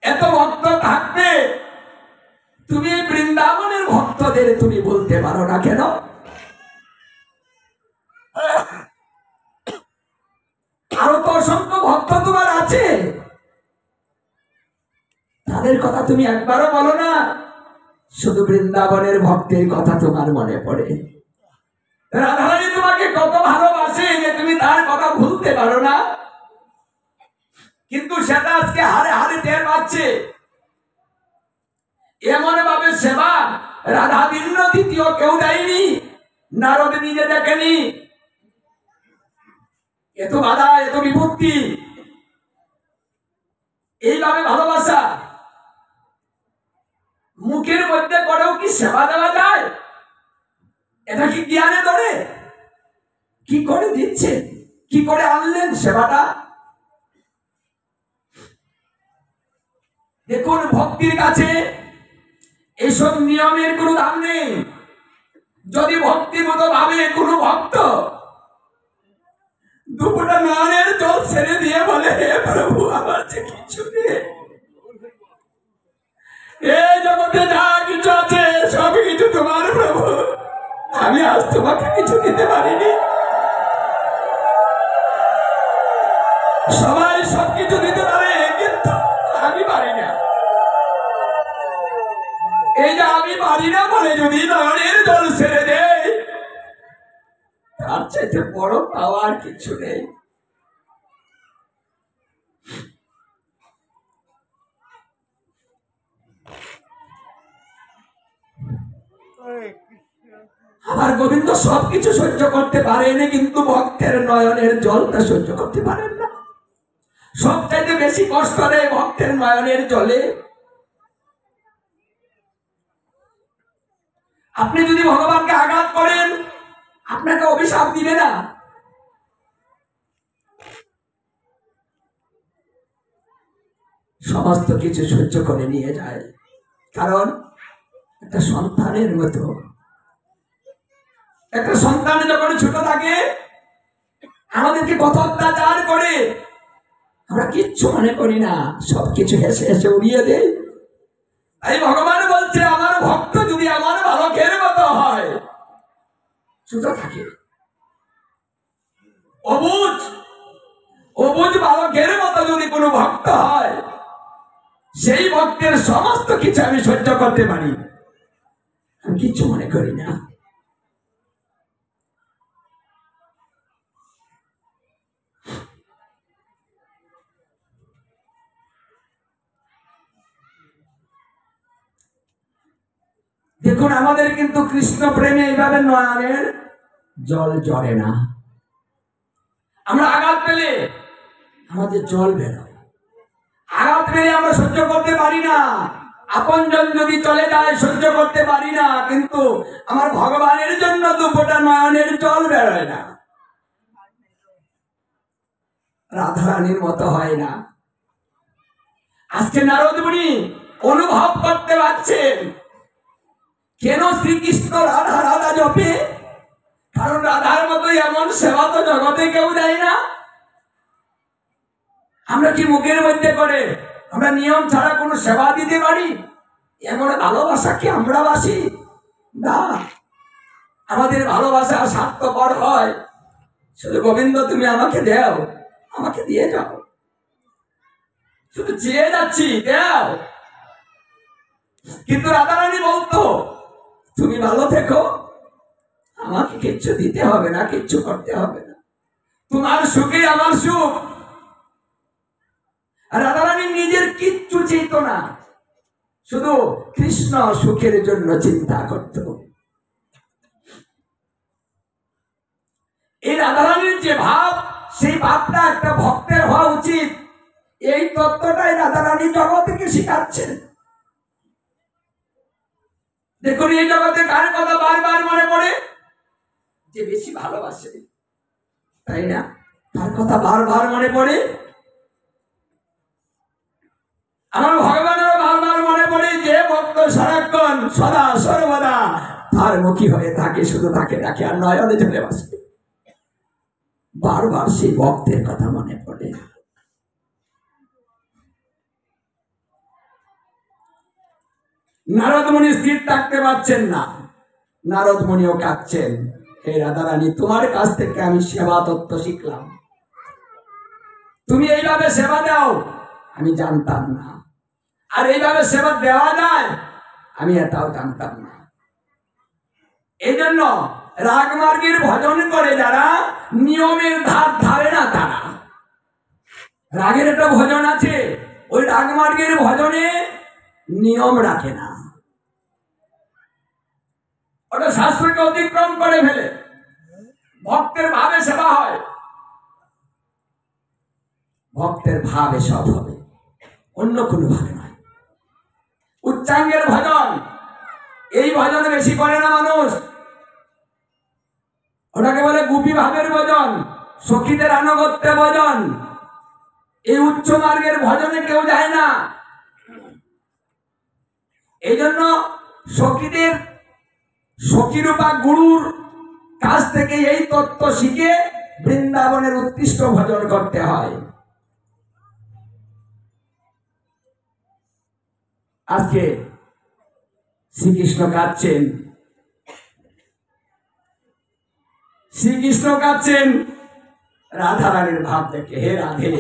এত ভক্ত থাকবে তুমি বৃন্দাবনের ভক্তদের তুমি বলতে পারো না কেন? আরো তো অসংখ্য ভক্ত তোমার আছে, তাদের কথা তুমি একবারও বলো না। শুধু বৃন্দাবনের ভক্তের কথা তোমার মনে পড়ে। রাধারানী তোমাকে কত ভালোবাসে যে তুমি তার কথা ভুলতে পারো না। কিন্তু সেটা আজকে হারে হারে টের পাচ্ছে। এমন ভাবে সেবা রাধা ভিন্ন দ্বিতীয় কেউ দেয়নি, নারদ নিজে দেখেনি। এত বাধা, এত বিপত্তি, এইভাবে ভালোবাসা মুখের মধ্যে করেও কি সেবা দেওয়া যায়? এটা কি জ্ঞানে ধরে? কি করে দিচ্ছে, কি করে আনলেন সেবাটা? দেখুন, ভক্তির কাছে এইসব নিয়মের কোনো দাম নেই। যদি ভক্তিমত ভাবে কোনো ভক্ত দুপুরটা নয়নের জল ছেড়ে দিয়ে বলে, হে প্রভু আমার যে কিছু নেই, এই জগতে যা কিছু আছে সব কিছু তোমার প্রভু, আমি আজ তোমাকে কিছু দিতে পারিনি। সবাই সবকিছু দিতে পারে, কিন্তু আমি পারি না। এই যে আমি পারি না বলে যদি নয়নের জল ছেড়ে দেয়, তার চাইতে বড় পাওয়ার কিছু নেই। আমার গোবিন্দ সবকিছু সহ্য করতে পারেনি, কিন্তু ভক্তের নয়নের জলটা সহ্য করতে পারেন না। সবচাইতে বেশি কষ্ট দেয় ভক্তের নয়নের জলে। আপনি যদি ভগবানকে আঘাত করেন, আপনাকে অভিশাপ দিবে না? সমস্ত কিছু সহ্য করে নিয়ে যায়, কারণ একটা সন্তানের মতো। একটা সন্তান যখন ছোট থাকে, আমাদেরকে কত অত্যাচার করে, আমরা কিচ্ছু মনে করি না, সবকিছু হেসে হেসে উড়িয়ে দেয়। তাই ভগবান বলছে, আমার ভক্ত যদি আমার বালকের মতো হয়, ছোট থাকে, অবুঝ অবুঝ বালকের মতো যদি কোনো ভক্ত হয়, সেই ভক্তের সমস্ত কিছু আমি সহ্য করতে পারি, আমি কিচ্ছু মনে করি না। দেখুন, আমাদের কিন্তু কৃষ্ণ প্রেমে এইভাবে নয়নের জল ঝরে না। আমরা আঘাত পেলে আমাদের জল বেরোয়, আঘাত পেলে আমরা সহ্য করতে পারি না। আপনজন যদি চলে যায় সহ্য করতে পারি না, কিন্তু আমার ভগবানের জন্য দুপোটা নয়নের জল বেরোয় না। রাধারানীর মতো হয় না। আজকে নারদ মুনি অনুভব করতে পারছেন কেন শ্রীকৃষ্ণ রাধা রাধা জপে, কারণ রাধার মতো এমন সেবা তো জগতে কেউ দেয় না। আমরা কি মুখের মধ্যে করে আমরা নিয়ম ছাড়া কোনো সেবা দিতে পারি? এমন ভালোবাসা কি আমরা বাসি? না, আমাদের ভালোবাসা স্বার্থপর হয়। শুধু গোবিন্দ তুমি আমাকে দাও, আমাকে দিয়ে যাও, শুধু চেয়ে যাচ্ছি দাও। কিন্তু রাধারানী বলতো, তুমি ভালো থেকো, আমাকে কিচ্ছু দিতে হবে না, কিচ্ছু করতে হবে না, তোমার সুখে আমার সুখ। রাধারানী নিজের কিচ্ছু চিনত না, শুধু কৃষ্ণ সুখের জন্য চিন্তা করত। এই রাধারানীর যে ভাব, সেই ভাবটা একটা ভক্তের হওয়া উচিত। এই তত্ত্বটাই রাধারানী জগৎকে শিখাচ্ছেন। দেখুন, এই জগতে কার কথা বারবার মনে পড়ে? যে বেশি ভালোবাসে, তাই না? তার কথা বারবার মনে পড়ে। আমার ভগবানেরও বারবার মনে পড়ে, যে ভক্ত সারাক্ষণ সদা সর্বদা তার মুখী হয়ে থাকে, শুধু তাকে রাখে আর নয়নে চলে বসে। বারবার সেই ভক্তের কথা মনে পড়ে। নারদ মুনি স্থির থাকতে পারছেন না, নারদ মুনিও কাঁদছেন, হে রাধারানী, তোমার কাছ থেকে আমি সেবা তত্ত্ব শিখলাম, তুমি এইভাবে সেবা দাও আমি জানতাম না, আর এইভাবে সেবা দেওয়া যায় আমি এটাও জানতাম না। এই জন্য রাগমার্গের ভজন করে যারা নিয়মের ধার ধারে না, তারা রাগের একটা ভজন আছে, ওই রাগমার্গের ভজনে নিয়ম রাখে না, ওটা শাস্ত্রকে অতিক্রম করে ফেলে। ভক্তের ভাবে সেবা হয়, ভক্তের ভাবে সব হবে, অন্য কোনো ভাবে নয়। উচ্চাঙ্গের ভজন, এই ভজন বেশি করে না মানুষ, ওটাকে বলে গুপি ভাবের ভজন, সখীদের আনুগত্যে ভজন। এই উচ্চ মার্গের ভজনে কেউ যায় না। এই জন্য সখীদের, সখীরূপা গুরুর কাছ থেকে এই তত্ত্ব শিখে বৃন্দাবনের উৎকৃষ্ট ভজন করতে হয়। আজকে শ্রীকৃষ্ণ কাঁদছেন, শ্রীকৃষ্ণ কাঁদছেন রাধারানীর ভাব দেখে। হে রাধে,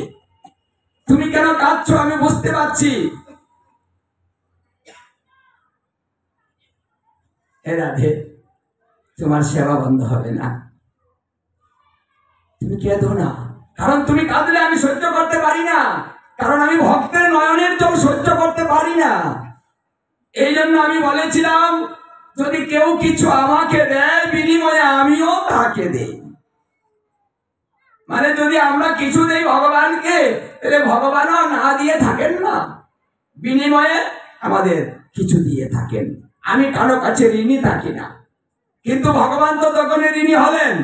তুমি কেন কাঁদছো আমি বুঝতে পারছি। হে রাধে, তোমার সেবা বন্ধ হবে না, তুমি কেঁদো না, কারণ তুমি কাঁদলে আমি সহ্য করতে পারি না, কারণ আমি ভক্তের নয়নের জল সহ্য করতে পারি না। এই জন্য আমি বলেছিলাম, যদি কেউ কিছু আমাকে দেয় বিনিময়ে আমিও তাকে দেই। মানে যদি আমরা কিছু দেই ভগবানকে, তাহলে ভগবানও না দিয়ে থাকেন না, বিনিময়ে আমাদের কিছু দিয়ে থাকেন। আমি কারো কাছে ঋণী থাকি না, কিন্তু ভগবান তো তখনই ঋণী হলেন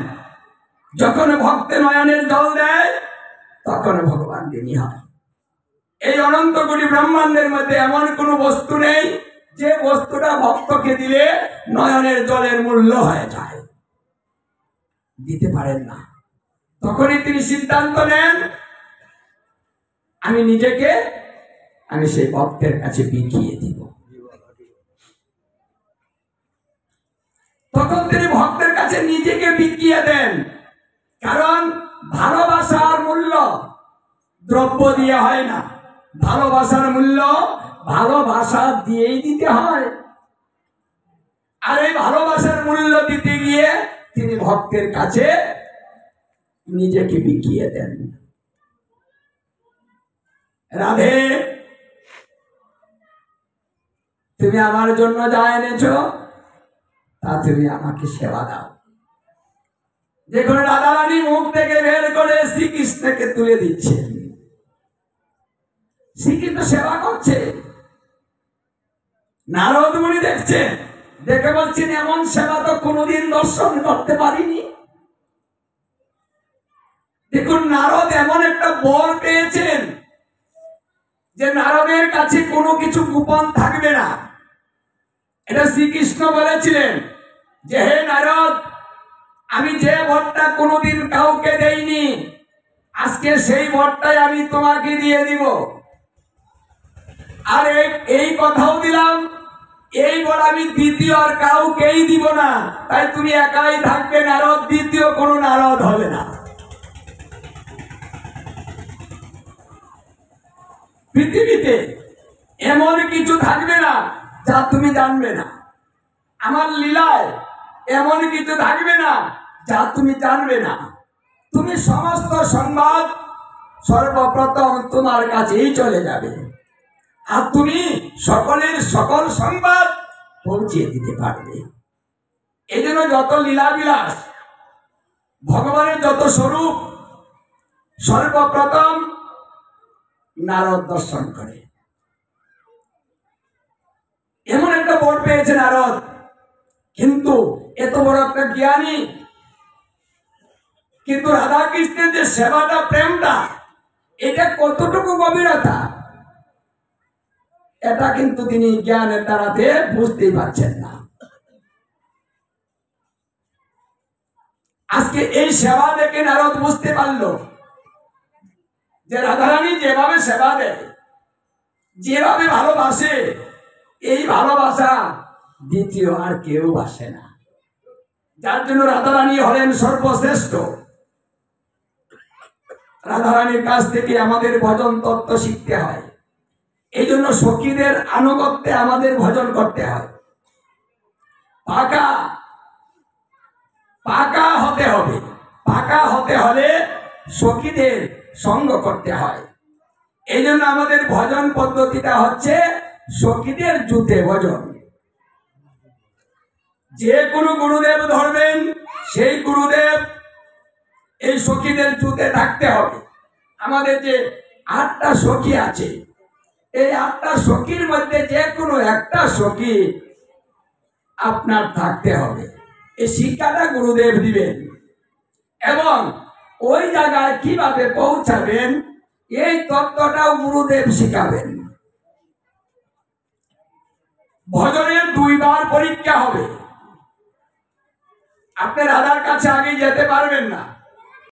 যখন ভক্তে নয়নের জল দেয়, তখন ভগবান ঋণী হয়। এই অনন্ত কোটি ব্রহ্মাণ্ডের মধ্যে এমন কোন বস্তু নেই যে বস্তুটা ভক্তকে দিলে নয়নের জলের মূল্য হয়ে যায়, দিতে পারেন না। তখনই তিনি সিদ্ধান্ত নেন, আমি নিজেকে আমি সেই ভক্তের কাছে বিকিয়ে দিব। তখন তিনি ভক্তের কাছে নিজেকে বিকিয়ে দেন, কারণ ভালোবাসার মূল্য দ্রব্য দিয়ে হয় না, ভালোবাসার মূল্য ভালোবাসা দিয়েই দিতে হয়। আর এই ভালোবাসার মূল্য দিতে গিয়ে তিনি ভক্তের কাছে নিজেকে বিকিয়ে দেন। রাধে, তুমি আমার জন্য যা এনেছো তা তুমি আমাকে সেবা দাও। দেখুন রাধারানী মুখ থেকে বের করে শ্রীকৃষ্ণকে তুলে দিচ্ছেন, শ্রীকৃষ্ণ সেবা করছে। নারদ মুনি দেখছেন, দেখে বলছেন এমন সেবা তো কোনোদিন দর্শন করতে পারিনি। দেখুন নারদ এমন একটা বর পেয়েছেন যে নারদের কাছে কোনো কিছু গোপন থাকবে না। এটা শ্রীকৃষ্ণ বলেছিলেন যে হে নারদ, আমি যে বরটা কোনোদিন কাউকে দেইনি, আজকে সেই বরটাই আমি তোমাকে দিয়ে দিব। আর এই কথাও দিলাম, এই বর আমি দ্বিতীয় আর কাউকেই দিব না, তাই তুমি একাই থাকবে নারদ, দ্বিতীয় কোনো নারদ হবে না। পৃথিবীতে এমন কিছু থাকবে না যা তুমি জানবে না, আমার লীলায় এমন কিছু থাকবে না যা তুমি জানবে না। তুমি সমস্ত সংবাদ সর্বপ্রথম তোমার কাছেই চলে যাবে, আর তুমি সকলের সকল সংবাদ পৌঁছে দিতে পারবে। এই জন্য যত লীলা বিলাস, ভগবানের যত স্বরূপ, সর্বপ্রথম নারদ দর্শন করে। এমন একটা বর পেয়েছে নারদ, কিন্তু এত বড় একটা জ্ঞানী, কিন্তু রাধা কৃষ্ণের যে সেবাটা, প্রেমটা, এটা কতটুকু গভীরতা, এটা কিন্তু তিনি জ্ঞানের দ্বারাতে বুঝতেই পারছেন না। আজকে এই সেবা দেখে নারদ বুঝতে পারলো যে রাধারানী যেভাবে সেবা দেয়, যেভাবে ভালোবাসে, এই ভালোবাসা দ্বিতীয় আর কেউ বাসে না। যার জন্য রাধারানী হলেন সর্বশ্রেষ্ঠ। রাধারানীর কাছ থেকে আমাদের ভজন তত্ত্ব শিখতে হয়। এই জন্য সখীদের আনুগত্যে আমাদের ভজন করতে হয়। পাকা পাকা হতে হবে। পাকা হতে হলে সখীদের সঙ্গ করতে হয়। এই জন্য আমাদের ভজন পদ্ধতিটা হচ্ছে সখীদের জুতে ভজন। যে কোনো গুরুদেব ধরবেন, সেই গুরুদেব এই সখীদের জুতে থাকতে হবে। আমাদের যে 8টা সখী আছে, এই 8টা সখীর মধ্যে যে কোনো একটা সখী আপনার থাকতে হবে। এই শিক্ষাটা গুরুদেব দিবেন এবং ওই জায়গায় কিভাবে পৌঁছাবেন এই তত্ত্বটাও গুরুদেব শিখাবেন। ভজনের 2 বার পরীক্ষা হবে। আপনি রাধার কাছে আগে যেতে পারবেন না।